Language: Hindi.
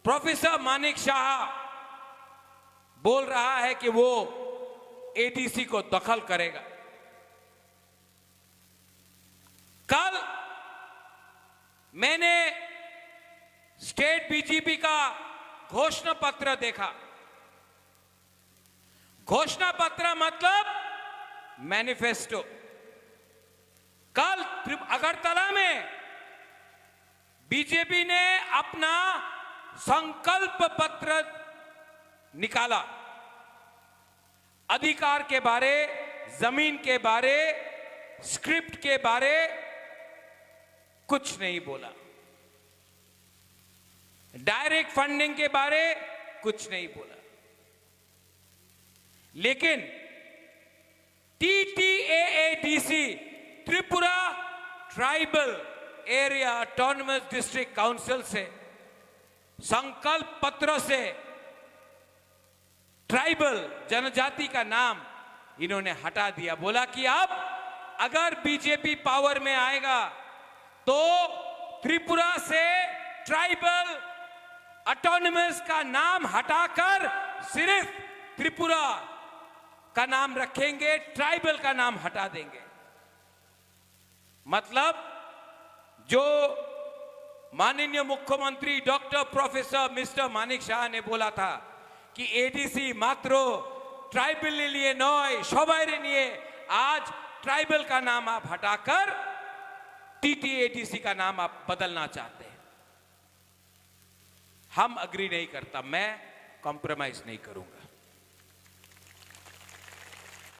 प्रोफेसर मानिक शाह बोल रहा है कि वो एडीसी को दखल करेगा। कल मैंने स्टेट बीजेपी का घोषणा पत्र देखा। घोषणा पत्र मतलब मैनिफेस्टो। कल अगरतला में बीजेपी ने अपना संकल्प पत्र निकाला। अधिकार के बारे, जमीन के बारे, स्क्रिप्ट के बारे कुछ नहीं बोला। डायरेक्ट फंडिंग के बारे कुछ नहीं बोला। लेकिन TTADC, Tripura tribal area autonomous district council से संकल्प पत्र से ट्राइबल जनजाति का नाम इन्होंने हटा दिया। बोला कि अब अगर बीजेपी पावर में आएगा तो त्रिपुरा से ट्राइबल ऑटोनमस का नाम हटाकर सिर्फ त्रिपुरा का नाम रखेंगे, ट्राइबल का नाम हटा देंगे। मतलब जो माननीय मुख्यमंत्री doctor professor mister Manik Shah ने बोला था कि एडीसी मात्र ट्राइबल लिए नय सबाई निये, आज ट्राइबल का नाम आप हटाकर टीटीएडीसी का नाम आप बदलना चाहते हैं। हम अग्री नहीं करता, मैं कॉम्प्रोमाइज नहीं करूंगा।